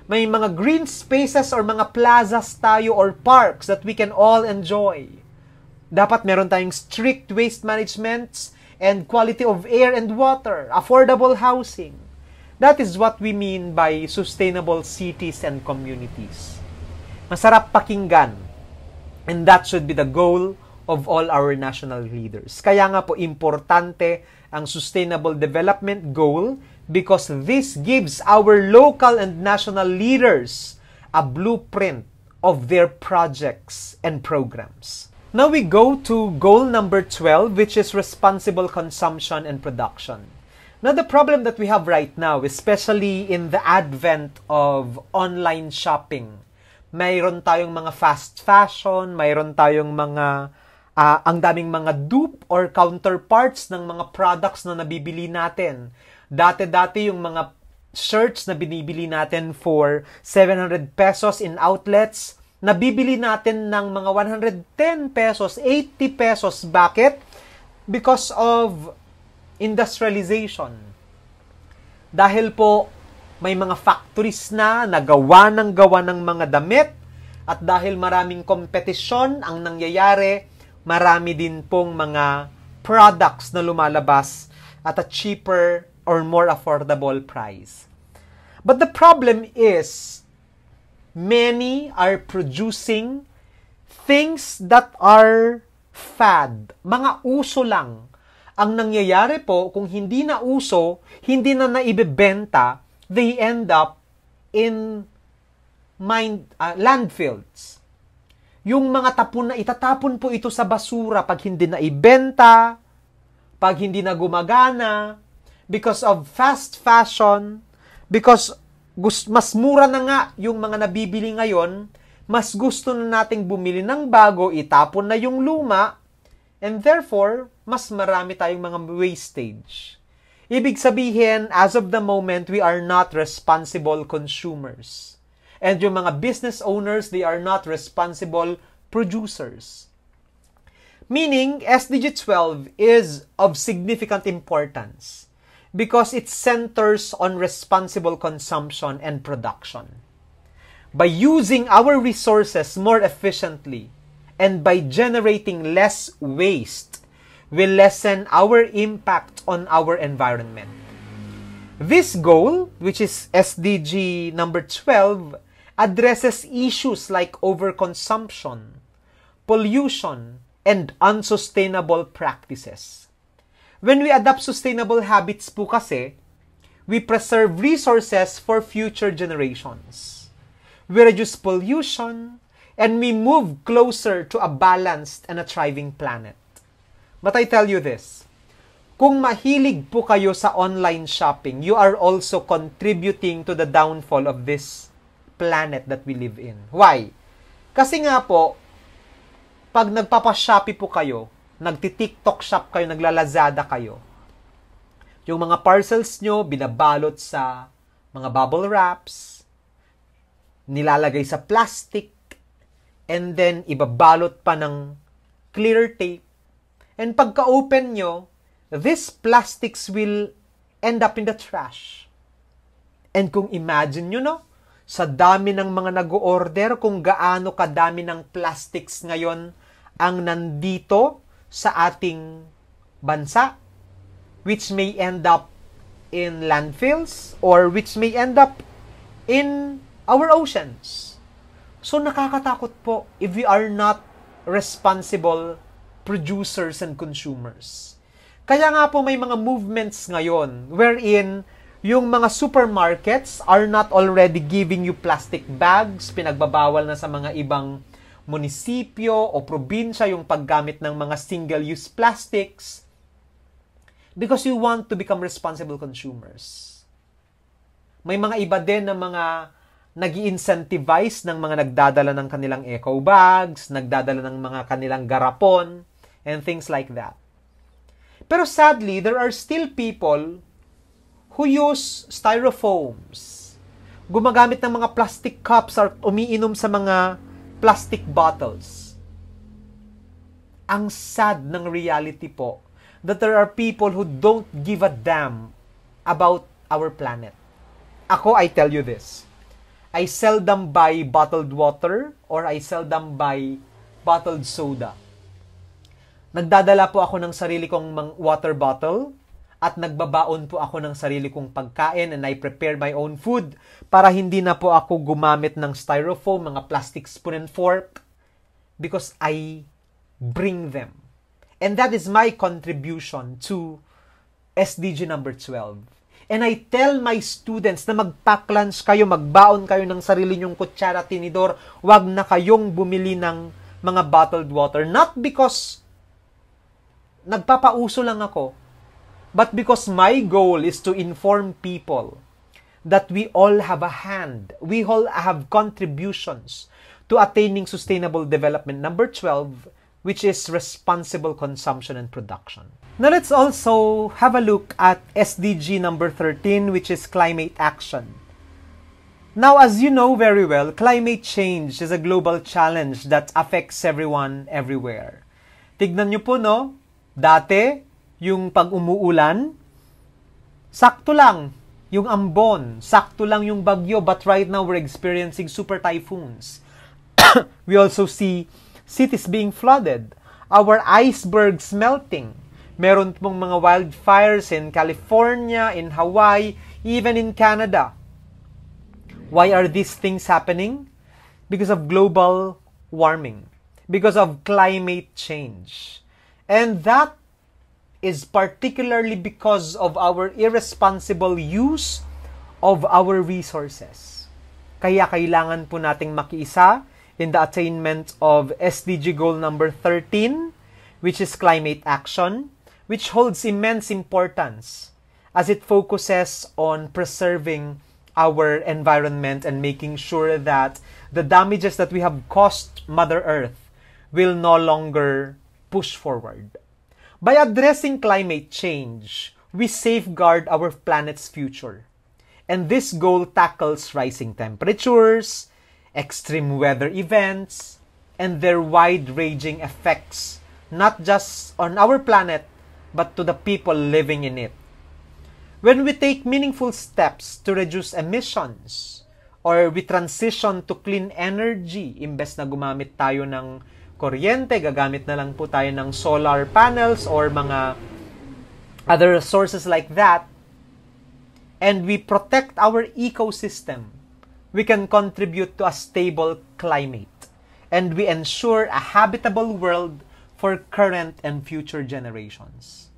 May mga green spaces or mga plazas tayo or parks that we can all enjoy. Dapat meron tayong strict waste management and quality of air and water, affordable housing. That is what we mean by sustainable cities and communities. Masarap pakinggan. And that should be the goal of all our national leaders. Kaya nga po, importante ang Sustainable Development Goal because this gives our local and national leaders a blueprint of their projects and programs. Now we go to goal number 12, which is responsible consumption and production. Now the problem that we have right now, especially in the advent of online shopping, mayroon tayong mga fast fashion, mayroon tayong mga ang daming mga dupe or counterparts ng mga products na nabibili natin. Dati-dati yung mga shirts na binibili natin for 700 pesos in outlets, nabibili natin ng mga 110 pesos, 80 pesos. Bakit? Because of industrialization. Dahil po may mga factories na gawa ng mga damit at dahil maraming kompetisyon ang nangyayari, marami din pong mga products na lumalabas at a cheaper or more affordable price. But the problem is, many are producing things that are fad. Mga uso lang. Ang nangyayari po, kung hindi na uso, hindi na naibebenta, they end up in landfills. Yung mga tapon na itatapon po ito sa basura pag hindi na ibenta, pag hindi na gumagana, because of fast fashion, because mas mura na nga yung mga nabibili ngayon, mas gusto na nating bumili ng bago, itapon na yung luma, and therefore, mas marami tayong mga wastage. Ibig sabihin, as of the moment, we are not responsible consumers. And yung mga business owners, they are not responsible producers. Meaning, SDG 12 is of significant importance because it centers on responsible consumption and production. By using our resources more efficiently and by generating less waste, will lessen our impact on our environment. This goal, which is SDG number 12, addresses issues like overconsumption, pollution, and unsustainable practices. When we adopt sustainable habits po kasi, we preserve resources for future generations. We reduce pollution, and we move closer to a balanced and a thriving planet. But I tell you this, kung mahilig po kayo sa online shopping, you are also contributing to the downfall of this planet that we live in. Why? Kasi nga po, pag nagpapa-Shopee po kayo, nagti-TikTok shop kayo, naglalazada kayo, yung mga parcels nyo, binabalot sa mga bubble wraps, nilalagay sa plastic, and then ibabalot pa ng clear tape. And pagka-open nyo, these plastics will end up in the trash. And kung imagine nyo, no, sa dami ng mga nag-order, kung gaano kadami ng plastics ngayon ang nandito sa ating bansa, which may end up in landfills or which may end up in our oceans. So nakakatakot po if we are not responsible producers and consumers. Kaya nga po may mga movements ngayon wherein yung mga supermarkets are not already giving you plastic bags, pinagbabawal na sa mga ibang munisipyo o probinsya yung paggamit ng mga single-use plastics because you want to become responsible consumers. May mga iba din na mga nag-i-incentivize ng mga nagdadala ng kanilang eco bags, nagdadala ng mga kanilang garapon, and things like that. Pero sadly, there are still people who use styrofoams, gumagamit ng mga plastic cups or umiinom sa mga plastic bottles. Ang sad ng reality po that there are people who don't give a damn about our planet. Ako, I tell you this. I seldom buy bottled water or I seldom buy bottled soda. Nagdadala po ako ng sarili kong water bottle at nagbabaon po ako ng sarili kong pagkain, and I prepare my own food para hindi na po ako gumamit ng styrofoam, mga plastic spoon and fork, because I bring them. And that is my contribution to SDG number 12. And I tell my students na mag-pack lunch kayo, magbaon kayo ng sarili nyong kutsara, tinidor, wag na kayong bumili ng mga bottled water. Not because nagpapauso lang ako, but because my goal is to inform people that we all have a hand, we all have contributions to attaining sustainable development number 12, which is responsible consumption and production. Now let's also have a look at SDG number 13, which is climate action. Now, as you know very well, climate change is a global challenge that affects everyone everywhere. Tignan nyo po, no? Dati, yung pag-umuulan, sakto lang yung ambon, sakto lang yung bagyo, but right now we're experiencing super typhoons. We also see cities being flooded, our icebergs melting. Meron pong mga wildfires in California, in Hawaii, even in Canada. Why are these things happening? Because of global warming, because of climate change. And that is particularly because of our irresponsible use of our resources. Kaya kailangan po nating makiisa in the attainment of SDG goal number 13, which is climate action, which holds immense importance as it focuses on preserving our environment and making sure that the damages that we have caused Mother Earth will no longer push forward. By addressing climate change, we safeguard our planet's future. And this goal tackles rising temperatures, extreme weather events, and their wide-ranging effects, not just on our planet, but to the people living in it. When we take meaningful steps to reduce emissions, or we transition to clean energy, imbes na gumamit tayo ng kuryente, gagamit na lang po tayo ng solar panels or mga other sources like that, and we protect our ecosystem, we can contribute to a stable climate, and we ensure a habitable world for current and future generations.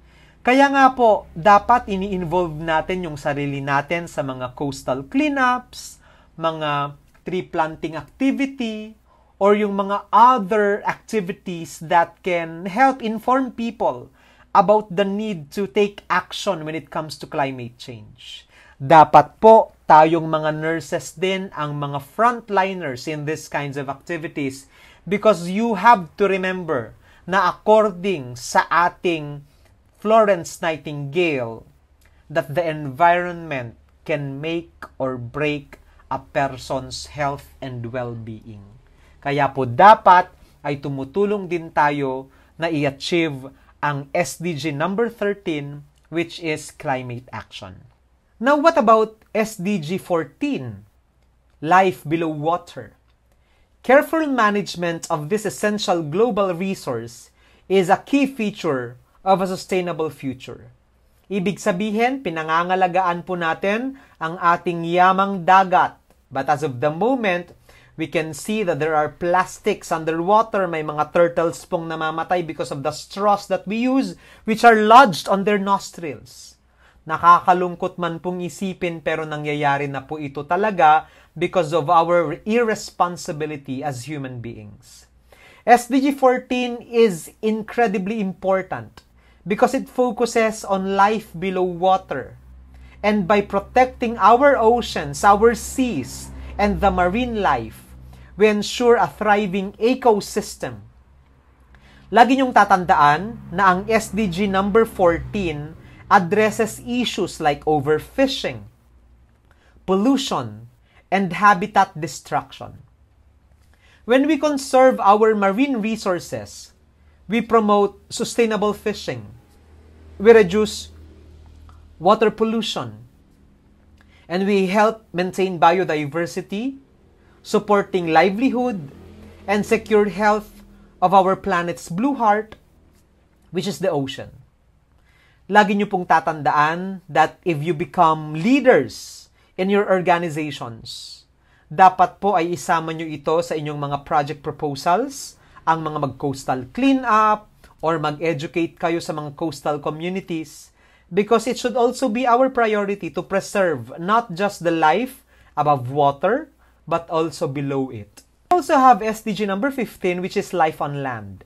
Kaya nga po, dapat ini-involve natin yung sarili natin sa mga coastal cleanups, mga tree planting activity, or yung mga other activities that can help inform people about the need to take action when it comes to climate change. Dapat po tayong mga nurses din ang mga frontliners in these kinds of activities, because you have to remember na according sa ating Florence Nightingale, that the environment can make or break a person's health and well-being. Kaya po dapat ay tumutulong din tayo na i-achieve ang SDG number 13, which is climate action. Now, what about SDG 14, life below water? Careful management of this essential global resource is a key feature of a sustainable future. Ibig sabihin, pinangangalagaan po natin ang ating yamang dagat. But as of the moment, we can see that there are plastics underwater. May mga turtles pong namamatay because of the straws that we use, which are lodged on their nostrils. Nakakalungkot man pong isipin, pero nangyayari na po ito talaga because of our irresponsibility as human beings. SDG 14 is incredibly important because it focuses on life below water. And by protecting our oceans, our seas, and the marine life, we ensure a thriving ecosystem. Lagi niyong tatandaan na ang SDG number 14 addresses issues like overfishing, pollution, and habitat destruction. When we conserve our marine resources, we promote sustainable fishing. We reduce water pollution. And we help maintain biodiversity, supporting livelihood, and secure health of our planet's blue heart, which is the ocean. Lagi niyo pong tatandaan that if you become leaders in your organizations, dapat po ay isama niyo ito sa inyong mga project proposals, ang mga mag-coastal cleanup, or mag-educate kayo sa mga coastal communities, because it should also be our priority to preserve not just the life above water, but also below it. We also have SDG number 15, which is life on land.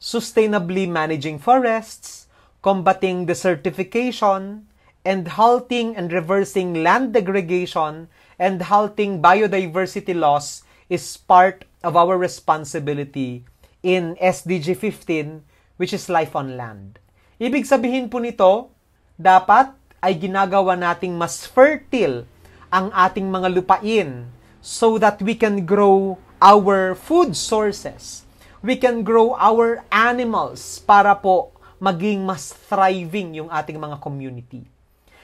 Sustainably managing forests, combating desertification, and halting and reversing land degradation, and halting biodiversity loss is part of our responsibility in SDG 15, which is life on land. Ibig sabihin po nito, dapat ay ginagawa nating mas fertile ang ating mga lupain so that we can grow our food sources. We can grow our animals para po maging mas thriving yung ating mga community.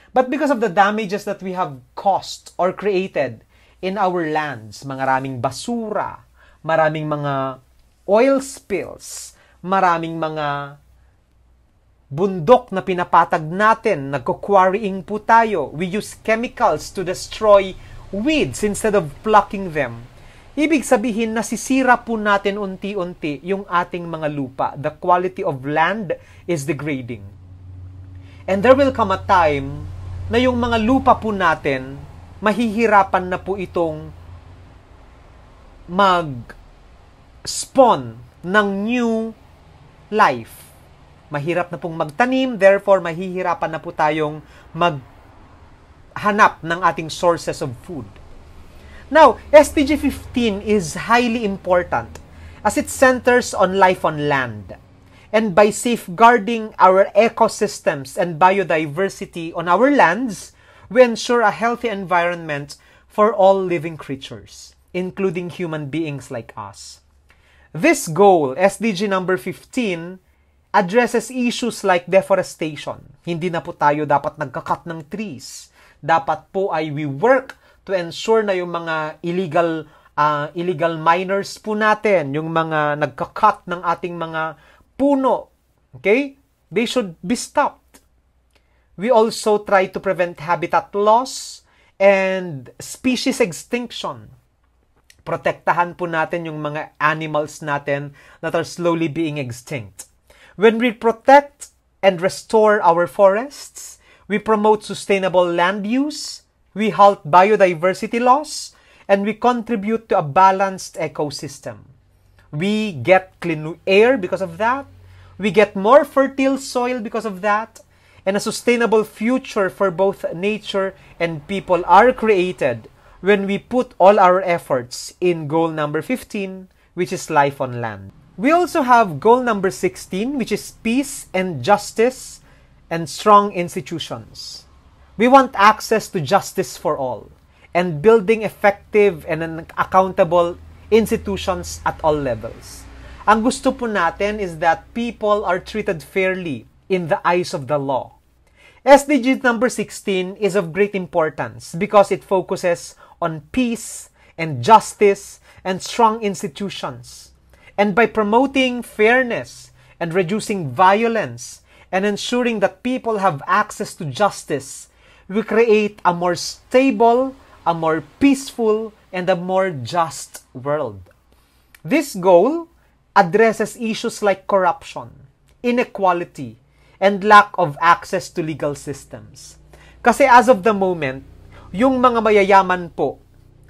But because of the damages that we have caused or created in our lands, maraming basura, maraming mga oil spills, maraming mga bundok na pinapatag natin, nagko-quarrying po tayo. We use chemicals to destroy weeds instead of plucking them. Ibig sabihin, nasisira po natin unti-unti yung ating mga lupa. The quality of land is degrading. And there will come a time na yung mga lupa po natin, mahihirapan na po itong mag-spawn ng new life. Mahirap na pong magtanim, therefore mahihirapan na po tayong maghanap ng ating sources of food. Now, SDG 15 is highly important as it centers on life on land. And by safeguarding our ecosystems and biodiversity on our lands, we ensure a healthy environment for all living creatures, including human beings like us. This goal, SDG number 15, addresses issues like deforestation. Hindi na po tayo dapat nagkakat ng trees. Dapat po ay we work to ensure na yung mga illegal miners po natin, yung mga nagkakat ng ating mga puno, okay? They should be stopped. We also try to prevent habitat loss and species extinction. Protektahan po natin yung mga animals natin that are slowly being extinct. When we protect and restore our forests, we promote sustainable land use, we halt biodiversity loss, and we contribute to a balanced ecosystem. We get clean air because of that. We get more fertile soil because of that. And a sustainable future for both nature and people are created when we put all our efforts in goal number 15, which is life on land. We also have goal number 16, which is peace and justice and strong institutions. We want access to justice for all and building effective and accountable institutions at all levels. Ang gusto po natin is that people are treated fairly in the eyes of the law. SDG number 16 is of great importance because it focuses on peace and justice and strong institutions. And by promoting fairness and reducing violence and ensuring that people have access to justice, we create a more stable, a more peaceful, and a more just world. This goal addresses issues like corruption, inequality, and lack of access to legal systems. Kasi as of the moment, yung mga mayayaman po,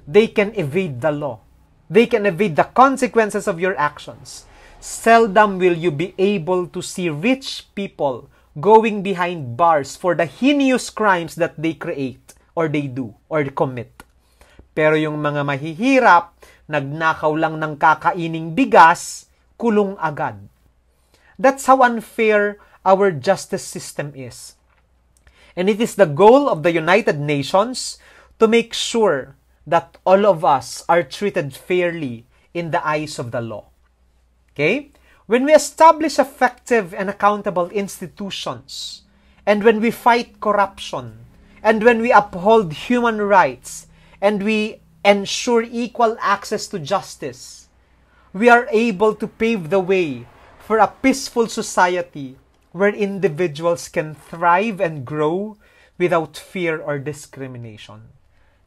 they can evade the law. They can evade the consequences of your actions. Seldom will you be able to see rich people going behind bars for the heinous crimes that they create or they do or commit. Pero yung mga mahihirap, nagnakaw lang ng kakaining bigas, kulong agad. That's how unfair our justice system is. And it is the goal of the United Nations to make sure that all of us are treated fairly in the eyes of the law. Okay? When we establish effective and accountable institutions, and when we fight corruption, and when we uphold human rights, and we ensure equal access to justice, we are able to pave the way for a peaceful society where individuals can thrive and grow without fear or discrimination.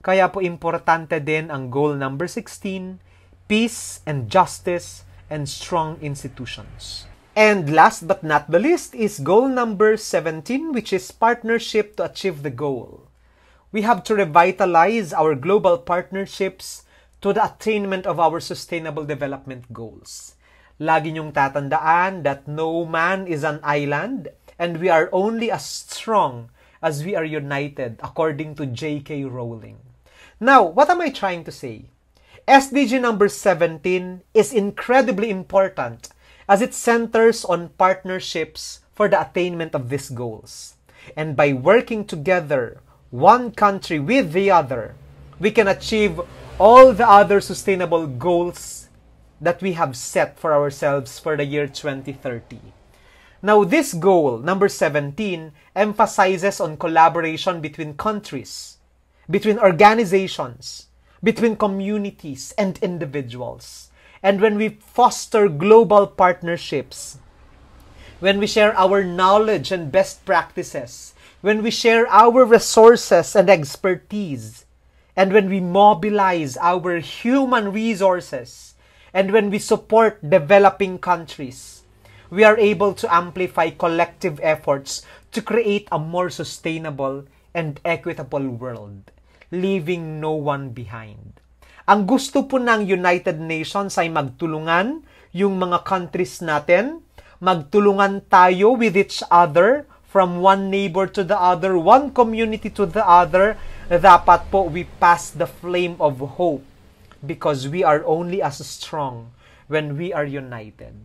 Kaya po importante din ang goal number 16, peace and justice and strong institutions. And last but not the least is goal number 17, which is partnership to achieve the goal. We have to revitalize our global partnerships to the attainment of our sustainable development goals. Lagi niyong tatandaan that no man is an island and we are only as strong as we are united, according to J.K. Rowling. Now, what am I trying to say? SDG number 17 is incredibly important as it centers on partnerships for the attainment of these goals. And by working together, one country with the other, we can achieve all the other sustainable goals that we have set for ourselves for the year 2030. Now, this goal, number 17, emphasizes on collaboration between countries, between organizations, between communities and individuals. And when we foster global partnerships, when we share our knowledge and best practices, when we share our resources and expertise, and when we mobilize our human resources, and when we support developing countries, we are able to amplify collective efforts to create a more sustainable and equitable world, leaving no one behind. Ang gusto po ng United Nations ay magtulungan yung mga countries natin, magtulungan tayo with each other, from one neighbor to the other, one community to the other. Dapat po we pass the flame of hope because we are only as strong when we are united.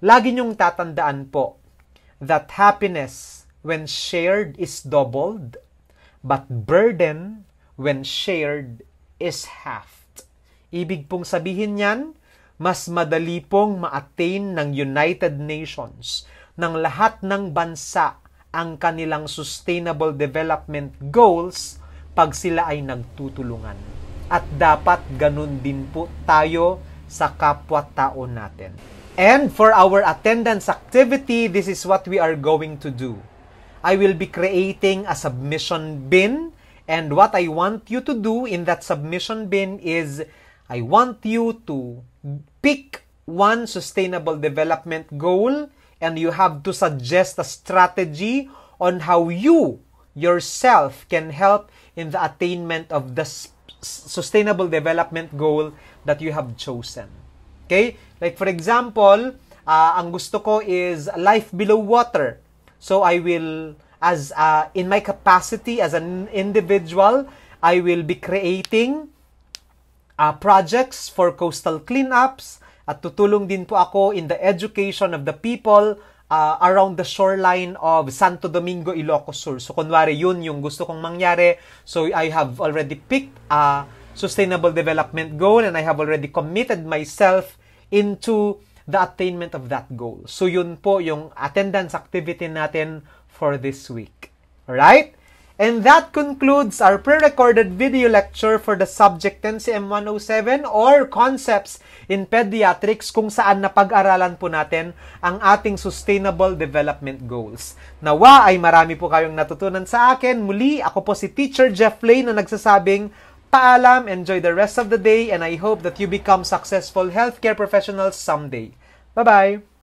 Lagi niyong tatandaan po that happiness when shared is doubled, but burden when shared is halved. Ibig pong sabihin niyan, mas madali pong ma-attain ng United Nations, ng lahat ng bansa, ang kanilang sustainable development goals pag sila ay nagtutulungan. At dapat ganun din po tayo sa kapwa-tao natin. And for our attendance activity, this is what we are going to do. I will be creating a submission bin, and what I want you to do in that submission bin is I want you to pick one sustainable development goal, and you have to suggest a strategy on how you yourself can help in the attainment of the sustainable development goal that you have chosen. Okay? Like for example, ang gusto ko is life below water. So I will, as in my capacity as an individual, I will be creating projects for coastal cleanups, at tutulong din po ako in the education of the people around the shoreline of Santo Domingo, Ilocos Sur. So, kunwari, yun yung gusto kong mangyari. So, I have already picked a sustainable development goal and I have already committed myself into the attainment of that goal. So, yun po yung attendance activity natin for this week. Alright? And that concludes our pre-recorded video lecture for the subject NCM 107 or Concepts in Pediatrics, kung saan napag-aralan po natin ang ating Sustainable Development Goals. Nawa ay marami po kayong natutunan sa akin. Muli, ako po si Teacher Jeff Lay na nagsasabing, paalam, enjoy the rest of the day, and I hope that you become successful healthcare professionals someday. Bye-bye!